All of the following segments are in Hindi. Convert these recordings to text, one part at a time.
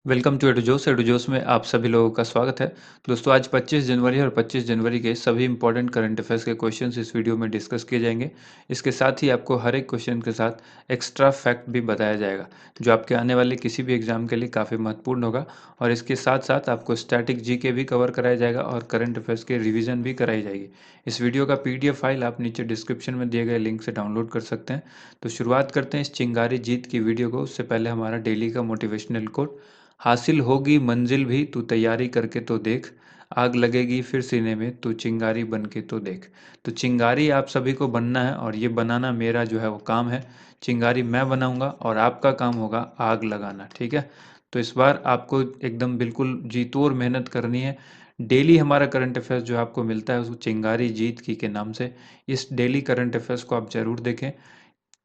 Welcome to एडुजोस। एडुजोस में आप सभी लोगों का स्वागत है। दोस्तों, आज 25 जनवरी और 25 जनवरी के सभी इंपॉर्टेंट करंट अफेयर्स के क्वेश्चंस इस वीडियो में डिस्कस किए जाएंगे। इसके साथ ही आपको हर एक क्वेश्चन के साथ एक्स्ट्रा फैक्ट भी बताया जाएगा, जो आपके आने वाले किसी भी एग्जाम के लिए काफ़ी महत्वपूर्ण होगा। और इसके साथ साथ आपको स्टैटिक जीके भी कवर कराया जाएगा और करंट अफेयर्स के रिविजन भी कराई जाएगी। इस वीडियो का PDF फाइल आप नीचे डिस्क्रिप्शन में दिए गए लिंक से डाउनलोड कर सकते हैं। तो शुरुआत करते हैं इस चिंगारी जीत की वीडियो को। उससे पहले हमारा डेली का मोटिवेशनल कोट, हासिल होगी मंजिल भी तू तैयारी करके तो देख, आग लगेगी फिर सीने में तू चिंगारी बन के तो देख। तो चिंगारी आप सभी को बनना है और ये बनाना मेरा जो है वो काम है। चिंगारी मैं बनाऊंगा और आपका काम होगा आग लगाना, ठीक है। तो इस बार आपको एकदम बिल्कुल जी तोड़ मेहनत करनी है। डेली हमारा करंट अफेयर्स जो आपको मिलता है उसको चिंगारी जीत की के नाम से, इस डेली करंट अफेयर्स को आप जरूर देखें।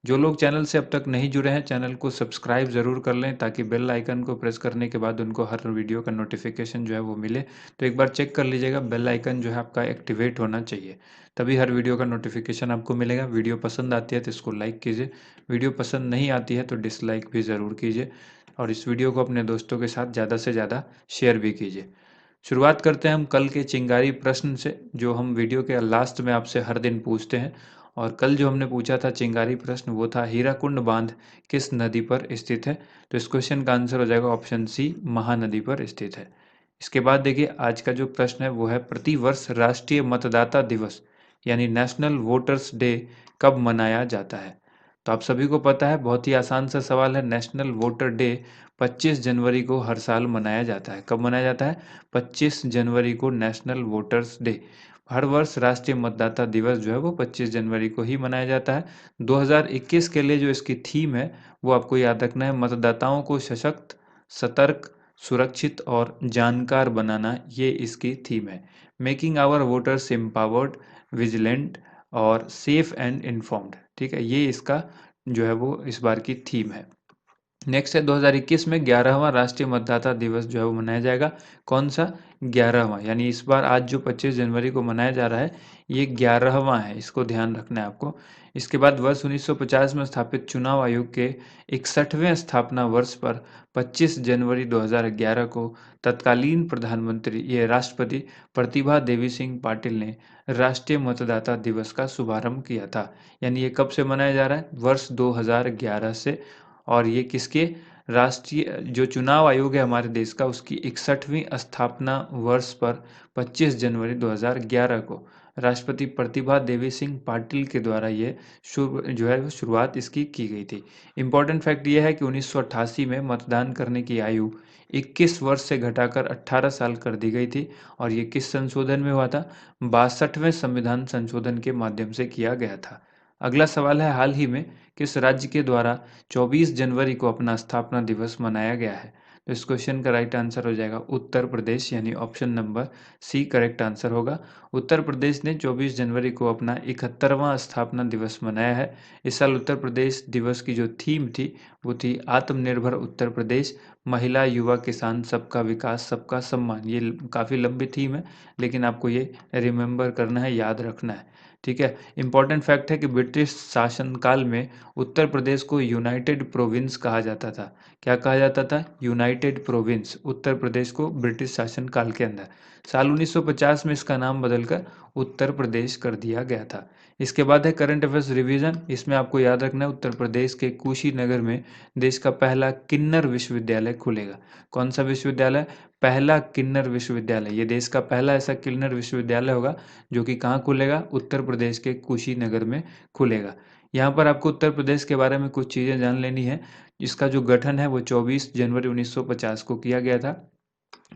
जो लोग चैनल से अब तक नहीं जुड़े हैं, चैनल को सब्सक्राइब ज़रूर कर लें ताकि बेल आइकन को प्रेस करने के बाद उनको हर वीडियो का नोटिफिकेशन जो है वो मिले। तो एक बार चेक कर लीजिएगा, बेल आइकन जो है आपका एक्टिवेट होना चाहिए, तभी हर वीडियो का नोटिफिकेशन आपको मिलेगा। वीडियो पसंद आती है तो इसको लाइक कीजिए, वीडियो पसंद नहीं आती है तो डिसलाइक भी ज़रूर कीजिए, और इस वीडियो को अपने दोस्तों के साथ ज़्यादा से ज़्यादा शेयर भी कीजिए। शुरुआत करते हैं हम कल के चिंगारी प्रश्न से, जो हम वीडियो के लास्ट में आपसे हर दिन पूछते हैं। और कल जो हमने पूछा था चिंगारी प्रश्न वो था, हीराकुंड बांध किस नदी पर स्थित है। तो इस क्वेश्चन का आंसर हो जाएगा ऑप्शन सी, महानदी पर स्थित है। इसके बाद देखिए, आज का जो प्रश्न है वो है, प्रतिवर्ष राष्ट्रीय मतदाता दिवस यानी नेशनल वोटर्स डे कब मनाया जाता है। तो आप सभी को पता है, बहुत ही आसान सा सवाल है। नेशनल वोटर डे 25 जनवरी को हर साल मनाया जाता है। कब मनाया जाता है? 25 जनवरी को नेशनल वोटर्स डे। हर वर्ष राष्ट्रीय मतदाता दिवस जो है वो 25 जनवरी को ही मनाया जाता है। 2021 के लिए जो इसकी थीम है वो आपको याद रखना है, मतदाताओं को सशक्त, सतर्क, सुरक्षित और जानकार बनाना, ये इसकी थीम है। Making our voters empowered, vigilant और सेफ एंड इन्फॉर्म्ड, ठीक है, ये इसका जो है वो इस बार की थीम है। नेक्स्ट है, 2021 में 11वां राष्ट्रीय मतदाता दिवस जो है वो मनाया जाएगा। कौन सा? 11वां, यानी इस बार आज जो 25 जनवरी को मनाया जा रहा है ये 11वां है, इसको ध्यान रखना है आपको। इसके बाद वर्ष 1950 में स्थापित चुनाव आयोग के 61वें स्थापना वर्ष पर 25 जनवरी 2011 को तत्कालीन प्रधानमंत्री ये राष्ट्रपति प्रतिभा देवी सिंह पाटिल ने राष्ट्रीय मतदाता दिवस का शुभारंभ किया था। यानी ये कब से मनाया जा रहा है? वर्ष 2011 से। और ये किसके? राष्ट्रीय जो चुनाव आयोग है हमारे देश का, उसकी 61वीं स्थापना वर्ष पर 25 जनवरी 2011 को राष्ट्रपति प्रतिभा देवी सिंह पाटिल के द्वारा ये जो है शुरुआत इसकी की गई थी। इम्पॉर्टेंट फैक्ट ये है कि 1988 में मतदान करने की आयु 21 वर्ष से घटाकर 18 साल कर दी गई थी। और ये किस संशोधन में हुआ था? 62वें संविधान संशोधन के माध्यम से किया गया था। अगला सवाल है, हाल ही में किस राज्य के द्वारा 24 जनवरी को अपना स्थापना दिवस मनाया गया है। तो इस क्वेश्चन का राइट आंसर हो जाएगा उत्तर प्रदेश, यानी option number C correct answer होगा। उत्तर प्रदेश ने 24 जनवरी को अपना 71वां स्थापना दिवस मनाया है। इस साल उत्तर प्रदेश दिवस की जो थीम थी वो थी आत्मनिर्भर उत्तर प्रदेश, महिला, युवा, किसान, सबका विकास, सबका सम्मान। ये काफ़ी लंबी थीम है, लेकिन आपको ये रिमेंबर करना है, याद रखना है, ठीक है। इंपॉर्टेंट फैक्ट है कि ब्रिटिश शासनकाल में उत्तर प्रदेश को यूनाइटेड प्रोविंस कहा जाता था। क्या कहा जाता था? यूनाइटेड प्रोविंस, उत्तर प्रदेश को ब्रिटिश शासनकाल के अंदर। साल 1950 में इसका नाम बदलकर उत्तर प्रदेश कर दिया गया था। इसके बाद है करंट अफेयर्स रिवीजन। इसमें आपको याद रखना है, उत्तर प्रदेश के कुशीनगर में देश का पहला किन्नर विश्वविद्यालय खुलेगा। कौन सा विश्वविद्यालय? पहला किन्नर विश्वविद्यालय। ये देश का पहला ऐसा किन्नर विश्वविद्यालय होगा जो कि कहाँ खुलेगा? उत्तर प्रदेश के कुशीनगर में खुलेगा। यहाँ पर आपको उत्तर प्रदेश के बारे में कुछ चीज़ें जान लेनी है। इसका जो गठन है वो 24 जनवरी 1950 को किया गया था।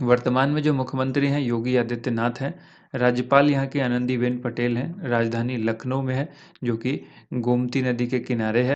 वर्तमान में जो मुख्यमंत्री हैं योगी आदित्यनाथ हैं। राज्यपाल यहाँ की आनंदीबेन पटेल हैं। राजधानी लखनऊ में है, जो कि गोमती नदी के किनारे है।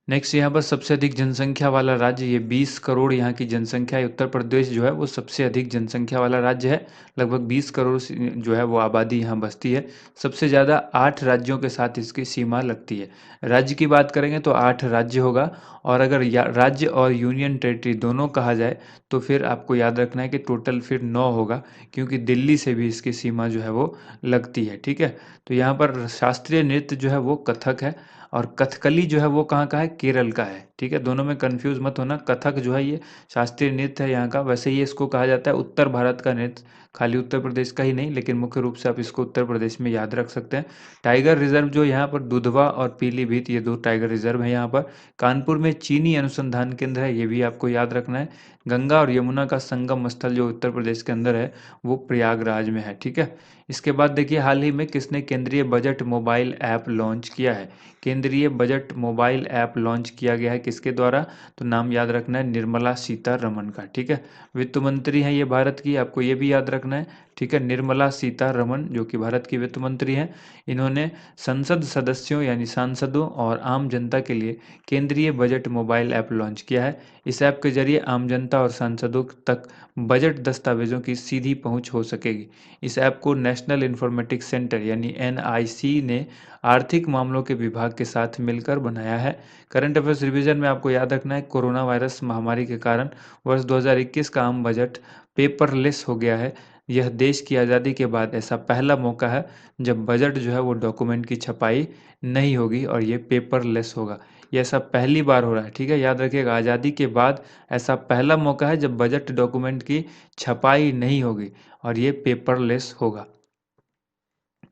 नेक्स्ट, यहाँ पर सबसे अधिक जनसंख्या वाला राज्य, ये 20 करोड़ यहाँ की जनसंख्या है। उत्तर प्रदेश जो है वो सबसे अधिक जनसंख्या वाला राज्य है। लगभग 20 करोड़ जो है वो आबादी यहाँ बसती है। सबसे ज़्यादा 8 राज्यों के साथ इसकी सीमा लगती है। राज्य की बात करेंगे तो 8 राज्य होगा, और अगर राज्य और यूनियन टेरिटरी दोनों कहा जाए तो फिर आपको याद रखना है कि टोटल फिर 9 होगा, क्योंकि दिल्ली से भी इसकी सीमा जो है वो लगती है, ठीक है। तो यहाँ पर शास्त्रीय नृत्य जो है वो कथक है। और कथकली जो है वो कहाँ का है, केरल का है। ठीक है, दोनों में कंफ्यूज मत होना। कथक जो है ये शास्त्रीय नृत्य है यहाँ का, वैसे ये इसको कहा जाता है उत्तर भारत का नृत्य, खाली उत्तर प्रदेश का ही नहीं, लेकिन मुख्य रूप से आप इसको उत्तर प्रदेश में याद रख सकते हैं। टाइगर रिजर्व जो यहाँ पर दुधवा और पीलीभीत, ये दो टाइगर रिजर्व है यहाँ पर। कानपुर में चीनी अनुसंधान केंद्र है, ये भी आपको याद रखना है। गंगा और यमुना का संगम स्थल जो उत्तर प्रदेश के अंदर है वो प्रयागराज में है। ठीक है, इसके बाद देखिए हाल ही में किसने केंद्रीय बजट मोबाइल ऐप लॉन्च किया है। केंद्रीय बजट मोबाइल ऐप लॉन्च किया गया है किसके द्वारा, तो नाम याद रखना है, निर्मला सीतारमण का। ठीक है, वित्त मंत्री हैं ये भारत की, आपको ये भी याद रखना है। ठीक है, निर्मला सीतारमण जो कि भारत की वित्त मंत्री हैं, इन्होंने संसद सदस्यों यानी सांसदों और आम जनता के लिए केंद्रीय बजट मोबाइल ऐप लॉन्च किया है। इस ऐप के जरिए आम जनता और सांसदों तक बजट दस्तावेजों की सीधी पहुंच हो सकेगी। इस ऐप को नेशनल इंफॉर्मेटिक्स सेंटर यानी एनआईसी ने आर्थिक मामलों के विभाग के साथ मिलकर बनाया है। करंट अफेयर्स रिवीजन में आपको याद रखना है, कोरोना वायरस महामारी के कारण वर्ष 2021 का आम बजट पेपरलेस हो गया है। यह देश की आज़ादी के बाद ऐसा पहला मौका है जब बजट जो है वो डॉक्यूमेंट की छपाई नहीं होगी और ये पेपरलेस होगा। ये ऐसा पहली बार हो रहा है। ठीक है, याद रखिएगा, आज़ादी के बाद ऐसा पहला मौका है जब बजट डॉक्यूमेंट की छपाई नहीं होगी और ये पेपरलेस होगा।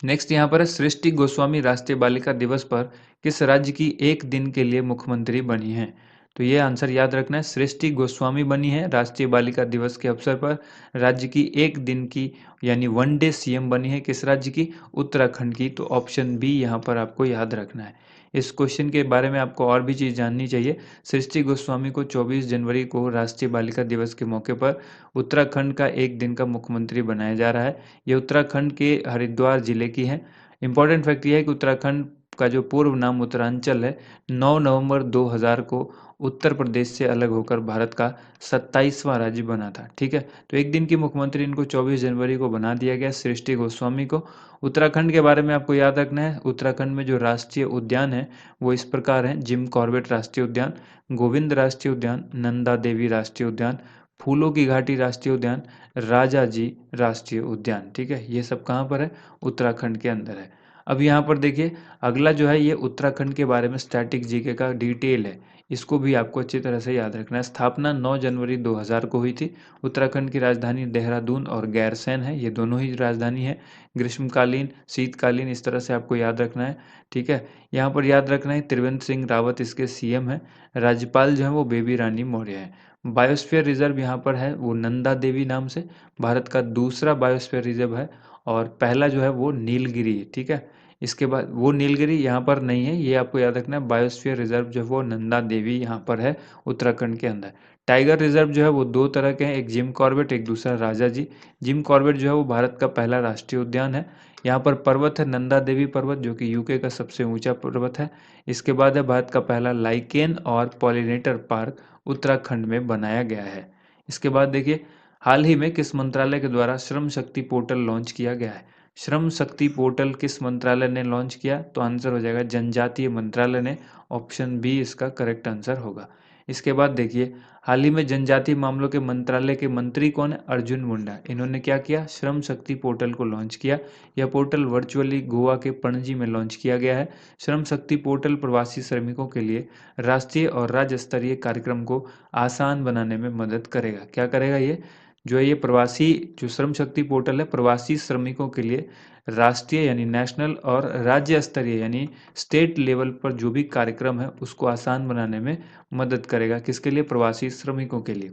नेक्स्ट यहाँ पर है, सृष्टि गोस्वामी राष्ट्रीय बालिका दिवस पर किस राज्य की एक दिन के लिए मुख्यमंत्री बनी है। तो ये आंसर याद रखना है, सृष्टि गोस्वामी बनी है राष्ट्रीय बालिका दिवस के अवसर पर राज्य की एक दिन की यानी वन डे सीएम बनी है। किस राज्य की, उत्तराखंड की। तो ऑप्शन बी यहाँ पर आपको याद रखना है। इस क्वेश्चन के बारे में आपको और भी चीज़ जाननी चाहिए। सृष्टि गोस्वामी को 24 जनवरी को राष्ट्रीय बालिका दिवस के मौके पर उत्तराखंड का एक दिन का मुख्यमंत्री बनाया जा रहा है। ये उत्तराखंड के हरिद्वार जिले की है। इम्पॉर्टेंट फैक्ट ये है कि उत्तराखंड का जो पूर्व नाम उत्तरांचल है, 9 नवंबर 2000 को उत्तर प्रदेश से अलग होकर भारत का 27वां राज्य बना था। ठीक है, तो एक दिन की मुख्यमंत्री इनको 24 जनवरी को बना दिया गया, सृष्टि गोस्वामी को। उत्तराखंड के बारे में आपको याद रखना है, उत्तराखंड में जो राष्ट्रीय उद्यान है वो इस प्रकार हैं, जिम कॉर्बेट राष्ट्रीय उद्यान, गोविंद राष्ट्रीय उद्यान, नंदा देवी राष्ट्रीय उद्यान, फूलों की घाटी राष्ट्रीय उद्यान, राजा जी राष्ट्रीय उद्यान। ठीक है, ये सब कहाँ पर है, उत्तराखंड के अंदर है। अब यहाँ पर देखिए अगला जो है ये उत्तराखंड के बारे में स्टैटिक जीके का डिटेल है, इसको भी आपको अच्छी तरह से याद रखना है। स्थापना 9 जनवरी 2000 को हुई थी। उत्तराखंड की राजधानी देहरादून और गैरसैंण है, ये दोनों ही राजधानी है। ग्रीष्मकालीन, शीतकालीन, इस तरह से आपको याद रखना है। ठीक है, यहाँ पर याद रखना है त्रिवेंद्र सिंह रावत इसके सीएम है। राज्यपाल जो है वो बेबी रानी मौर्य है। बायोस्फीयर रिजर्व यहाँ पर है वो नंदा देवी नाम से, भारत का दूसरा बायोस्फीयर रिजर्व है और पहला जो है वो नीलगिरी। ठीक है, इसके बाद वो नीलगिरी यहाँ पर नहीं है, ये आपको याद रखना है। बायोस्फीयर रिजर्व जो है वो नंदा देवी यहाँ पर है उत्तराखंड के अंदर। टाइगर रिजर्व जो है वो दो तरह के हैं, एक जिम कॉर्बेट, एक दूसरा राजा जी। जिम कॉर्बेट जो है वो भारत का पहला राष्ट्रीय उद्यान है। यहाँ पर पर्वत है नंदा देवी पर्वत, जो कि यूके का सबसे ऊंचा पर्वत है। इसके बाद है भारत का पहला लाइकेन और पॉलिनेटर पार्क उत्तराखंड में बनाया गया है। इसके बाद देखिए हाल ही में किस मंत्रालय के द्वारा श्रम शक्ति पोर्टल लॉन्च किया गया है। श्रम शक्ति पोर्टल किस मंत्रालय ने लॉन्च किया, तो आंसर हो जाएगा जनजातीय मंत्रालय ने। ऑप्शन बी इसका करेक्ट आंसर होगा। इसके बाद देखिए हाल ही में जनजातीय मामलों के मंत्रालय के मंत्री कौन है, अर्जुन मुंडा। इन्होंने क्या किया, श्रम शक्ति पोर्टल को लॉन्च किया। यह पोर्टल वर्चुअली गोवा के पणजी में लॉन्च किया गया है। श्रम शक्ति पोर्टल प्रवासी श्रमिकों के लिए राष्ट्रीय और राज्य स्तरीय कार्यक्रम को आसान बनाने में मदद करेगा। क्या करेगा ये, जो है ये प्रवासी जो श्रम शक्ति पोर्टल है प्रवासी श्रमिकों के लिए राष्ट्रीय यानी नेशनल और राज्य स्तरीय यानी स्टेट लेवल पर जो भी कार्यक्रम है उसको आसान बनाने में मदद करेगा। किसके लिए, प्रवासी श्रमिकों के लिए।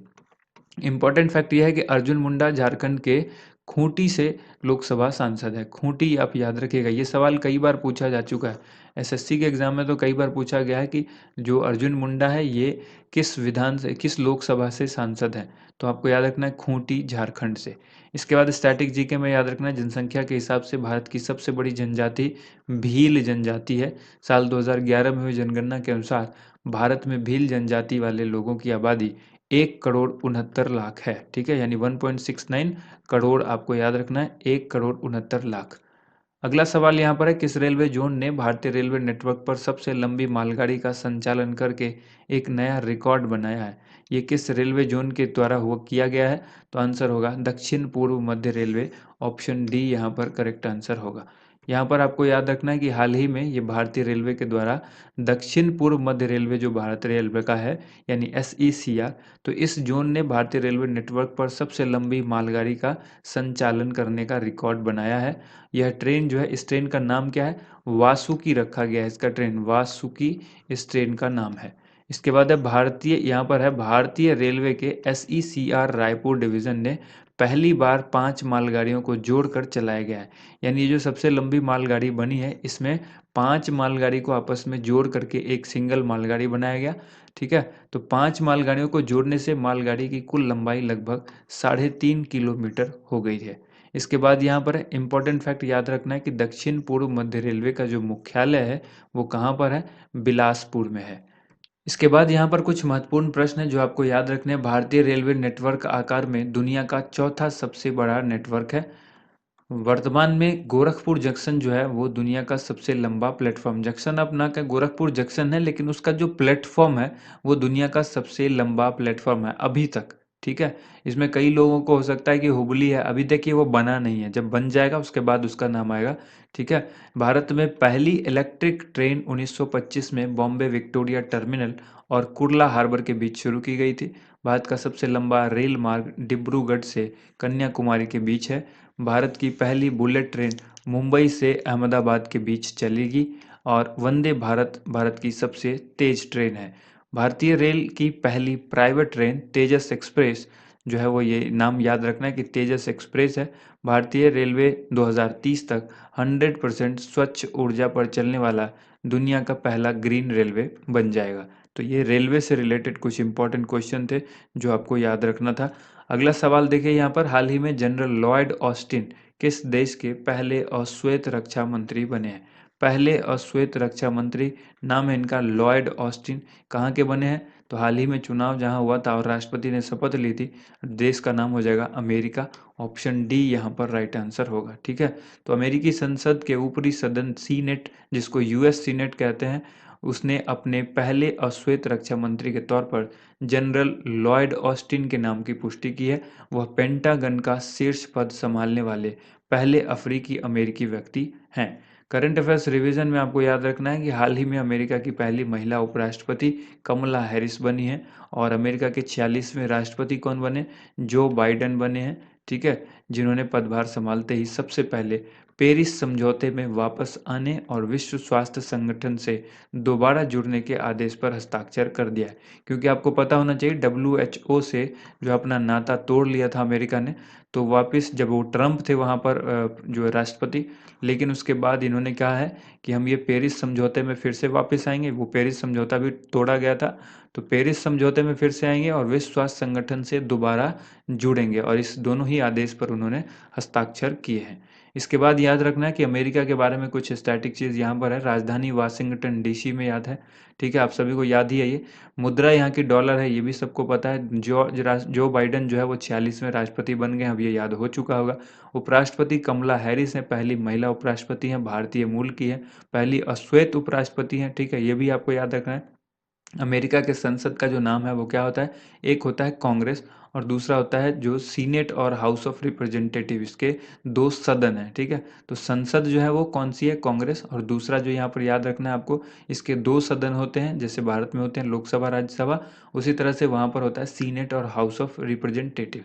इम्पॉर्टेंट फैक्ट यह है कि अर्जुन मुंडा झारखंड के खूंटी से लोकसभा सांसद है। खूंटी आप याद रखिएगा, ये सवाल कई बार पूछा जा चुका है। एसएससी के एग्जाम में तो कई बार पूछा गया है कि जो अर्जुन मुंडा है ये किस विधान से, किस लोकसभा से सांसद हैं। तो आपको याद रखना है खूंटी झारखंड से। इसके बाद स्टैटिक जीके में याद रखना है जनसंख्या के हिसाब से भारत की सबसे बड़ी जनजाति भील जनजाति है। साल 2011 में हुई जनगणना के अनुसार भारत में भील जनजाति वाले लोगों की आबादी 1,69,00,000 है। ठीक है, यानी 1.69 करोड़ आपको याद रखना है, 1,69,00,000। अगला सवाल यहाँ पर है, किस रेलवे जोन ने भारतीय रेलवे नेटवर्क पर सबसे लंबी मालगाड़ी का संचालन करके एक नया रिकॉर्ड बनाया है। ये किस रेलवे जोन के द्वारा हुआ किया गया है, तो आंसर होगा दक्षिण पूर्व मध्य रेलवे। ऑप्शन डी यहाँ पर करेक्ट आंसर होगा। यहाँ पर आपको याद रखना है कि हाल ही में ये भारतीय रेलवे के द्वारा दक्षिण पूर्व मध्य रेलवे जो भारतीय रेलवे का है यानी SECR, तो इस जोन ने भारतीय रेलवे नेटवर्क पर सबसे लंबी मालगाड़ी का संचालन करने का रिकॉर्ड बनाया है। यह ट्रेन जो है, इस ट्रेन का नाम क्या है, वासुकी रखा गया है, इसका ट्रेन वासुकी इस ट्रेन का नाम है। इसके बाद है भारतीय, यहाँ पर है भारतीय रेलवे के SECR रायपुर डिवीज़न ने पहली बार 5 मालगाड़ियों को जोड़कर चलाया गया है। यानी ये जो सबसे लंबी मालगाड़ी बनी है, इसमें 5 मालगाड़ी को आपस में जोड़ करके एक सिंगल मालगाड़ी बनाया गया। ठीक है, तो 5 मालगाड़ियों को जोड़ने से मालगाड़ी की कुल लंबाई लगभग 3.5 किलोमीटर हो गई है। इसके बाद यहाँ पर इम्पोर्टेंट फैक्ट याद रखना है कि दक्षिण पूर्व मध्य रेलवे का जो मुख्यालय है वो कहाँ पर है, बिलासपुर में है। इसके बाद यहाँ पर कुछ महत्वपूर्ण प्रश्न हैं जो आपको याद रखने हैं। भारतीय रेलवे नेटवर्क आकार में दुनिया का चौथा सबसे बड़ा नेटवर्क है। वर्तमान में गोरखपुर जंक्शन जो है वो दुनिया का सबसे लंबा प्लेटफॉर्म, जंक्शन आप ना कहें, गोरखपुर जंक्शन है लेकिन उसका जो प्लेटफॉर्म है वो दुनिया का सबसे लंबा प्लेटफॉर्म है अभी तक। ठीक है, इसमें कई लोगों को हो सकता है कि हुबली है, अभी तक ये वो बना नहीं है, जब बन जाएगा उसके बाद उसका नाम आएगा। ठीक है, भारत में पहली इलेक्ट्रिक ट्रेन 1925 में बॉम्बे विक्टोरिया टर्मिनल और कुर्ला हार्बर के बीच शुरू की गई थी। भारत का सबसे लंबा रेल मार्ग डिब्रूगढ़ से कन्याकुमारी के बीच है। भारत की पहली बुलेट ट्रेन मुंबई से अहमदाबाद के बीच चलेगी और वंदे भारत भारत की सबसे तेज ट्रेन है। भारतीय रेल की पहली प्राइवेट ट्रेन तेजस एक्सप्रेस जो है वो, ये नाम याद रखना है कि तेजस एक्सप्रेस है। भारतीय रेलवे 2030 तक 100% स्वच्छ ऊर्जा पर चलने वाला दुनिया का पहला ग्रीन रेलवे बन जाएगा। तो ये रेलवे से रिलेटेड कुछ इंपॉर्टेंट क्वेश्चन थे जो आपको याद रखना था। अगला सवाल देखिए यहाँ पर, हाल ही में जनरल लॉयड ऑस्टिन किस देश के पहले अश्वेत रक्षा मंत्री बने हैं। पहले अश्वेत रक्षा मंत्री, नाम है इनका लॉयड ऑस्टिन। कहाँ के बने हैं, तो हाल ही में चुनाव जहाँ हुआ था और राष्ट्रपति ने शपथ ली थी, देश का नाम हो जाएगा अमेरिका। ऑप्शन डी यहाँ पर राइट आंसर होगा। ठीक है, तो अमेरिकी संसद के ऊपरी सदन सीनेट, जिसको US सीनेट कहते हैं, उसने अपने पहले अश्वेत रक्षा मंत्री के तौर पर जनरल लॉयड ऑस्टिन के नाम की पुष्टि की है। वह पेंटागन का शीर्ष पद संभालने वाले पहले अफ्रीकी अमेरिकी व्यक्ति हैं। करंट अफेयर्स रिवीजन में आपको याद रखना है कि हाल ही में अमेरिका की पहली महिला उपराष्ट्रपति कमला हैरिस बनी है और अमेरिका के 46वें राष्ट्रपति कौन बने, जो बाइडेन बने हैं। ठीक है, जिन्होंने पदभार संभालते ही सबसे पहले पेरिस समझौते में वापस आने और विश्व स्वास्थ्य संगठन से दोबारा जुड़ने के आदेश पर हस्ताक्षर कर दिया है। क्योंकि आपको पता होना चाहिए WHO से जो अपना नाता तोड़ लिया था अमेरिका ने, तो वापस जब वो ट्रम्प थे वहाँ पर जो राष्ट्रपति, लेकिन उसके बाद इन्होंने कहा है कि हम ये पेरिस समझौते में फिर से वापस आएंगे। वो पेरिस समझौता भी तोड़ा गया था, तो पेरिस समझौते में फिर से आएंगे और विश्व स्वास्थ्य संगठन से दोबारा जुड़ेंगे, और इस दोनों ही आदेश पर उन्होंने हस्ताक्षर किए हैं। इसके बाद याद रखना है कि अमेरिका के बारे में कुछ स्टैटिक चीज़ यहाँ पर है। राजधानी वाशिंगटन DC में याद है। ठीक है, आप सभी को याद ही है ये। मुद्रा यहाँ की डॉलर है, ये भी सबको पता है। जो बाइडन जो है वो 46वें राष्ट्रपति बन गए, अब ये याद हो चुका होगा। उपराष्ट्रपति कमला हैरिस हैं, पहली महिला उपराष्ट्रपति हैं, भारतीय मूल की है, पहली अश्वेत उपराष्ट्रपति हैं। ठीक है, ये भी आपको याद रखना है। अमेरिका के संसद का जो नाम है वो क्या होता है, एक होता है कांग्रेस और दूसरा होता है जो सीनेट और हाउस ऑफ रिप्रेजेंटेटिव, इसके दो सदन हैं। ठीक है, तो संसद जो है वो कौन सी है, कांग्रेस, और दूसरा जो यहाँ पर याद रखना है आपको, इसके दो सदन होते हैं, जैसे भारत में होते हैं लोकसभा राज्यसभा, उसी तरह से वहाँ पर होता है सीनेट और house of representative.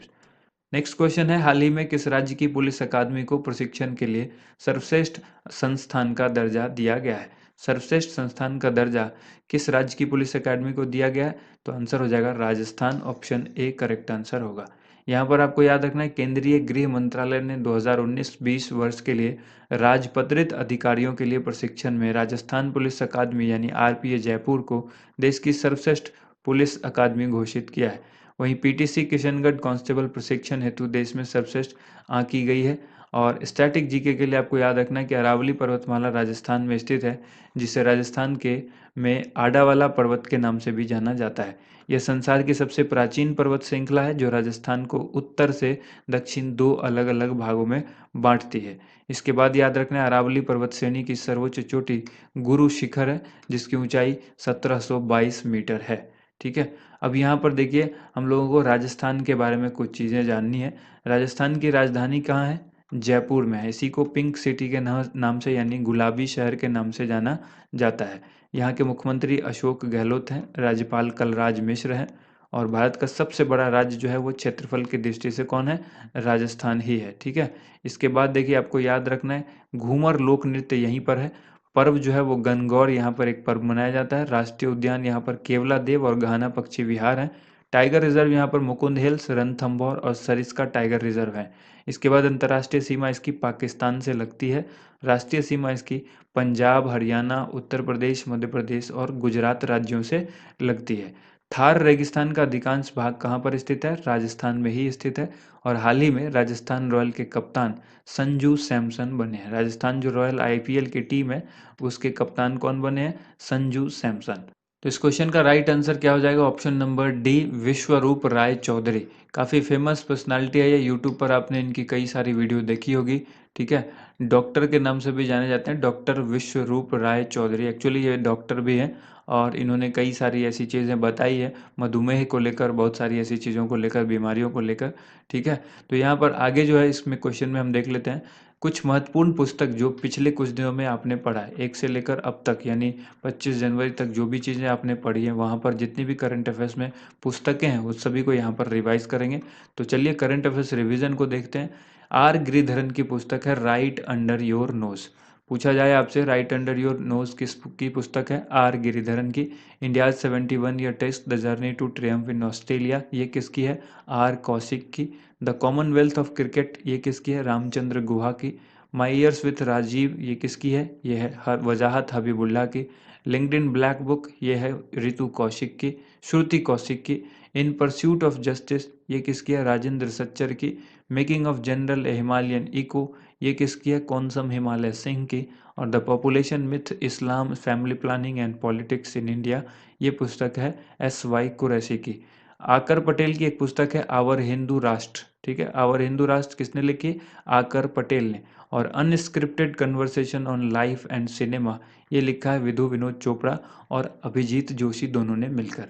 Next question है, हाल ही में किस राज्य की पुलिस अकादमी को प्रशिक्षण के लिए सर्वश्रेष्ठ संस्थान का दर्जा दिया गया है। सर्वश्रेष्ठ संस्थान का दर्जा किस राज्य की पुलिस अकादमी को दिया गया है, तो आंसर हो जाएगा Rajasthan. Option A correct answer होगा। यहाँ पर आपको याद रखना है, केंद्रीय गृह मंत्रालय ने 2019-20 वर्ष के लिए राजपत्रित अधिकारियों के लिए प्रशिक्षण में राजस्थान पुलिस अकादमी यानी RPA जयपुर को देश की सर्वश्रेष्ठ पुलिस अकादमी घोषित किया है। वहीं PTC किशनगढ़ कांस्टेबल प्रशिक्षण हेतु देश में सर्वश्रेष्ठ आंकी गई है। और स्टैटिक जीके के लिए आपको याद रखना है कि अरावली पर्वतमाला राजस्थान में स्थित है, जिसे राजस्थान के में आडावाला पर्वत के नाम से भी जाना जाता है। यह संसार की सबसे प्राचीन पर्वत श्रृंखला है जो राजस्थान को उत्तर से दक्षिण दो अलग अलग भागों में बांटती है। इसके बाद याद रखना है, अरावली पर्वत श्रेणी की सर्वोच्च चोटी गुरु शिखर है, जिसकी ऊंचाई 1722 मीटर है। ठीक है, अब यहाँ पर देखिए हम लोगों को राजस्थान के बारे में कुछ चीज़ें जाननी है। राजस्थान की राजधानी कहाँ है, जयपुर में है। इसी को पिंक सिटी के नाम से यानी गुलाबी शहर के नाम से जाना जाता है। यहाँ के मुख्यमंत्री अशोक गहलोत हैं, राज्यपाल कलराज मिश्र हैं और भारत का सबसे बड़ा राज्य जो है वो क्षेत्रफल की दृष्टि से कौन है? राजस्थान ही है। ठीक है। इसके बाद देखिए आपको याद रखना है, घूमर लोक नृत्य यहीं पर है। पर्व जो है वो गणगौर यहाँ पर एक पर्व मनाया जाता है। राष्ट्रीय उद्यान यहाँ पर केवला देव और घाना पक्षी विहार है। टाइगर रिजर्व यहाँ पर मुकुंद हिल्स, रणथंभौर और सरिस्का टाइगर रिजर्व है। इसके बाद अंतर्राष्ट्रीय सीमा इसकी पाकिस्तान से लगती है। राष्ट्रीय सीमा इसकी पंजाब, हरियाणा, उत्तर प्रदेश, मध्य प्रदेश और गुजरात राज्यों से लगती है। थार रेगिस्तान का अधिकांश भाग कहाँ पर स्थित है? राजस्थान में ही स्थित है। और हाल ही में राजस्थान रॉयल के कप्तान संजू सैमसन बने हैं। राजस्थान जो रॉयल आईपीएल की टीम है उसके कप्तान कौन बने हैं? संजू सैमसन। तो इस क्वेश्चन का राइट आंसर क्या हो जाएगा? ऑप्शन नंबर डी, विश्वरूप राय चौधरी। काफ़ी फेमस पर्सनालिटी है ये, यूट्यूब पर आपने इनकी कई सारी वीडियो देखी होगी। ठीक है। डॉक्टर के नाम से भी जाने जाते हैं, डॉक्टर विश्वरूप राय चौधरी। एक्चुअली ये डॉक्टर भी हैं और इन्होंने कई सारी ऐसी चीज़ें बताई है मधुमेह को लेकर, बहुत सारी ऐसी चीज़ों को लेकर, बीमारियों को लेकर। ठीक है। तो यहाँ पर आगे जो है इसमें क्वेश्चन में हम देख लेते हैं कुछ महत्वपूर्ण पुस्तक जो पिछले कुछ दिनों में आपने पढ़ा है, 1 से लेकर अब तक यानी 25 जनवरी तक जो भी चीज़ें आपने पढ़ी हैं, वहाँ पर जितनी भी करंट अफेयर्स में पुस्तकें हैं उस सभी को यहाँ पर रिवाइज करेंगे। तो चलिए करंट अफेयर्स रिवीजन को देखते हैं। आर गिरिधरन की पुस्तक है राइट अंडर योर नोज। पूछा जाए आपसे, राइट अंडर योर नोज किस की पुस्तक है? आर गिरिधरन की। India 71 year test the journey to triumph in Australia, ये किसकी है? आर कौशिक की। द कॉमनवेल्थ ऑफ क्रिकेट, ये किसकी है? रामचंद्र गुहा की। माई ईयर्स विथ राजीव, ये किसकी है? ये है वजाहत हबीबुल्ला की। लिंक्डइन ब्लैक बुक, ये है ऋतु कौशिक की, श्रुति कौशिक की। इन परस्यूट ऑफ जस्टिस, ये किसकी है? राजेंद्र सच्चर की। Making of general a Himalayan echo, ये किसकी है? कौनसम हिमालय सिंह की। और the population myth Islam family planning and politics in India, ये पुस्तक है एस वाई कुरैशी की। आकर पटेल की एक पुस्तक है आवर हिंदू राष्ट्र। ठीक है। आवर हिंदू राष्ट्र किसने लिखी? आकर पटेल ने। और unscripted conversation on life and cinema, ये लिखा है विधु विनोद चोपड़ा और अभिजीत जोशी दोनों ने मिलकर।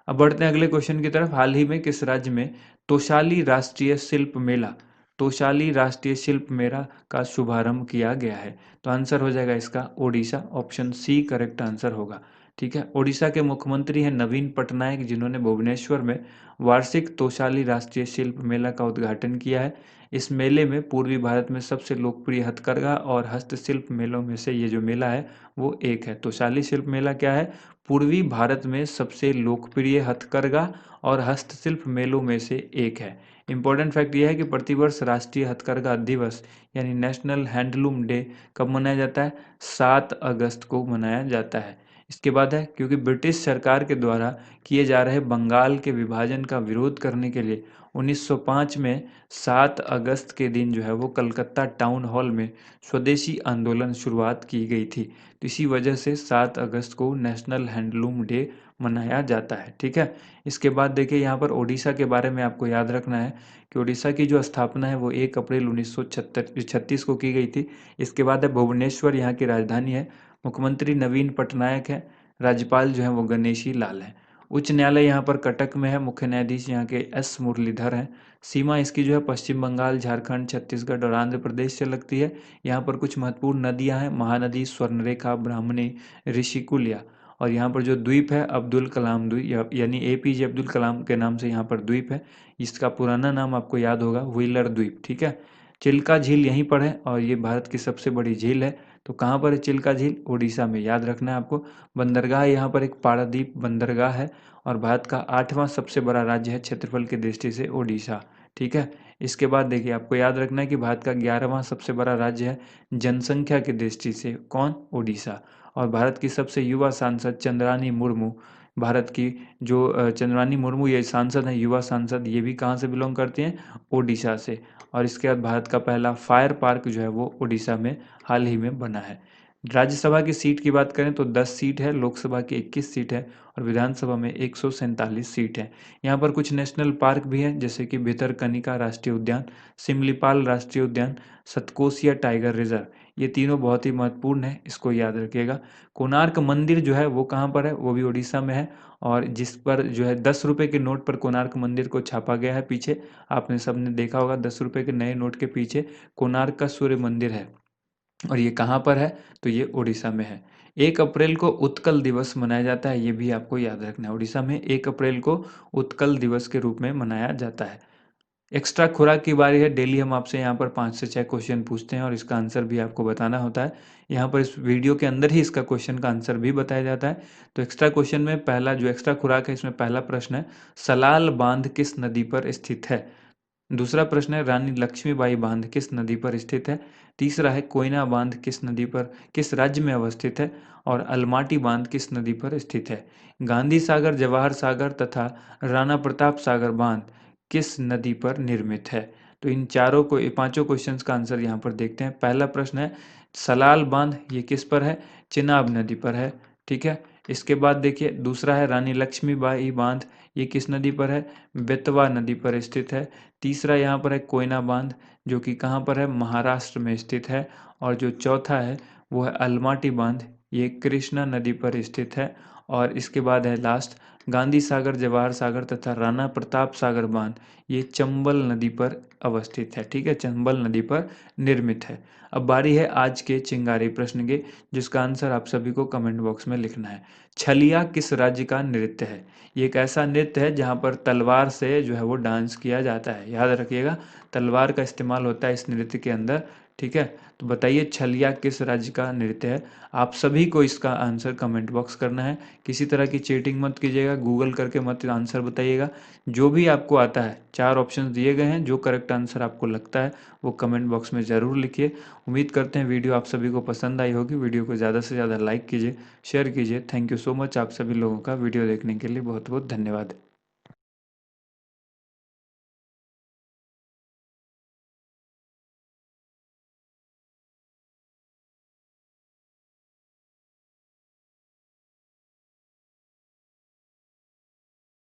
अब बढ़ते हैं अगले क्वेश्चन की तरफ। हाल ही में किस राज्य में तोशाली राष्ट्रीय शिल्प मेला, तोशाली राष्ट्रीय शिल्प मेला का शुभारंभ किया गया है? तो आंसर हो जाएगा इसका Odisha. Option C correct answer होगा। ठीक है। ओडिशा के मुख्यमंत्री हैं नवीन पटनायक, जिन्होंने भुवनेश्वर में वार्षिक तोशाली राष्ट्रीय शिल्प मेला का उद्घाटन किया है। इस मेले में पूर्वी भारत में सबसे लोकप्रिय हथकरघा और हस्तशिल्प मेलों में से ये जो मेला है वो एक है। तोशाली शिल्प मेला क्या है? पूर्वी भारत में सबसे लोकप्रिय हथकरघा और हस्तशिल्प मेलों में से एक है। इम्पोर्टेंट फैक्ट यह है कि प्रतिवर्ष राष्ट्रीय हथकरघा दिवस यानी नेशनल हैंडलूम डे कब मनाया जाता है? 7 अगस्त को मनाया जाता है। इसके बाद है, क्योंकि ब्रिटिश सरकार के द्वारा किए जा रहे बंगाल के विभाजन का विरोध करने के लिए 1905 में 7 अगस्त के दिन जो है वो कलकत्ता टाउन हॉल में स्वदेशी आंदोलन शुरुआत की गई थी। तो इसी वजह से 7 अगस्त को नेशनल हैंडलूम डे मनाया जाता है। ठीक है। इसके बाद देखिए यहाँ पर ओडिशा के बारे में आपको याद रखना है कि ओडिशा की जो स्थापना है वो 1 अप्रैल 1936 को की गई थी। इसके बाद है भुवनेश्वर यहाँ की राजधानी है। मुख्यमंत्री नवीन पटनायक है। राज्यपाल जो है वो गणेशी लाल है। उच्च न्यायालय यहाँ पर कटक में है। मुख्य न्यायाधीश यहाँ के एस मुरलीधर हैं। सीमा इसकी जो है पश्चिम बंगाल, झारखंड, छत्तीसगढ़ और आंध्र प्रदेश से लगती है। यहाँ पर कुछ महत्वपूर्ण नदियाँ हैं, महानदी, स्वर्णरेखा, ब्राह्मणी, ऋषिकुल्या। और यहाँ पर जो द्वीप है अब्दुल कलाम द्वीप यानी एपीजे अब्दुल कलाम के नाम से यहाँ पर द्वीप है। इसका पुराना नाम आपको याद होगा व्हीलर द्वीप। ठीक है। चिल्का झील यहीं पर है और ये भारत की सबसे बड़ी झील है। तो कहाँ पर है चिल्का झील? ओडिशा में। याद रखना है आपको। बंदरगाह यहाँ पर एक पारादीप बंदरगाह है और भारत का 8वां सबसे बड़ा राज्य है क्षेत्रफल की दृष्टि से ओडिशा। ठीक है। इसके बाद देखिए आपको याद रखना है कि भारत का 11वां सबसे बड़ा राज्य है जनसंख्या की दृष्टि से। कौन? ओडिशा। और भारत की सबसे युवा सांसद चंद्रानी मुर्मू, भारत की जो चंद्रानी मुर्मू ये सांसद हैं, युवा सांसद, ये भी कहाँ से बिलोंग करती हैं? ओडिशा से। और इसके बाद भारत का पहला फायर पार्क जो है वो ओडिशा में हाल ही में बना है। राज्यसभा की सीट की बात करें तो 10 सीट है, लोकसभा की 21 सीट है और विधानसभा में 147 सीट है। यहाँ पर कुछ नेशनल पार्क भी हैं, जैसे कि भितरकनिका राष्ट्रीय उद्यान, सिमलीपाल राष्ट्रीय उद्यान, सतकोसिया टाइगर रिजर्व। ये तीनों बहुत ही महत्वपूर्ण है, इसको याद रखिएगा। कोणार्क मंदिर जो है वो कहाँ पर है, वो भी उड़ीसा में है, और जिस पर जो है 10 रुपये के नोट पर कोणार्क मंदिर को छापा गया है पीछे, आपने सबने देखा होगा 10 रुपये के नए नोट के पीछे कोणार्क का सूर्य मंदिर है। और ये कहाँ पर है, तो ये उड़ीसा में है। 1 अप्रैल को उत्कल दिवस मनाया जाता है, ये भी आपको याद रखना है। उड़ीसा में 1 अप्रैल को उत्कल दिवस के रूप में मनाया जाता है। एक्स्ट्रा खुराक की बारी है। डेली हम आपसे यहाँ पर 5 से 6 क्वेश्चन पूछते हैं और इसका आंसर भी आपको बताना होता है। यहाँ पर इस वीडियो के अंदर ही इसका क्वेश्चन का आंसर भी बताया जाता है। तो एक्स्ट्रा क्वेश्चन में पहला जो एक्स्ट्रा खुराक है, इसमें पहला प्रश्न है, सलाल बांध किस नदी पर स्थित है? दूसरा प्रश्न है, रानी लक्ष्मीबाई बांध किस नदी पर स्थित है? तीसरा है, कोयना बांध किस नदी पर, किस राज्य में अवस्थित है? और अलमाटी बांध किस नदी पर स्थित है? गांधी सागर, जवाहर सागर तथा राणा प्रताप सागर बांध किस नदी पर निर्मित है? तो इन चारों को, ये पांचों क्वेश्चंस का आंसर यहाँ पर देखते हैं। पहला प्रश्न है, सलाल बांध, ये किस पर है? चिनाब नदी पर है। ठीक है। इसके बाद देखिए, दूसरा है रानी लक्ष्मीबाई बांध, ये किस नदी पर है? बेतवा नदी पर स्थित है। तीसरा यहाँ पर है कोयना बांध, जो कि कहाँ पर है? महाराष्ट्र में स्थित है। और जो चौथा है वो है अलमाटी बांध, ये कृष्णा नदी पर स्थित है। और इसके बाद है लास्ट, गांधी सागर, जवाहर सागर तथा राणा प्रताप सागर बांध, ये चंबल नदी पर अवस्थित है। ठीक है, चंबल नदी पर निर्मित है। अब बारी है आज के चिंगारी प्रश्न के, जिसका आंसर आप सभी को कमेंट बॉक्स में लिखना है। छलिया किस राज्य का नृत्य है? ये एक ऐसा नृत्य है जहाँ पर तलवार से जो है वो डांस किया जाता है। याद रखिएगा, तलवार का इस्तेमाल होता है इस नृत्य के अंदर। ठीक है, तो बताइए छलिया किस राज्य का नृत्य है? आप सभी को इसका आंसर कमेंट बॉक्स करना है। किसी तरह की चीटिंग मत कीजिएगा, गूगल करके मत आंसर बताइएगा। जो भी आपको आता है, 4 ऑप्शन दिए गए हैं, जो करेक्ट आंसर आपको लगता है वो कमेंट बॉक्स में ज़रूर लिखिए। उम्मीद करते हैं वीडियो आप सभी को पसंद आई होगी। वीडियो को ज़्यादा से ज़्यादा लाइक कीजिए, शेयर कीजिए। थैंक यू सो मच, आप सभी लोगों का वीडियो देखने के लिए बहुत बहुत धन्यवाद।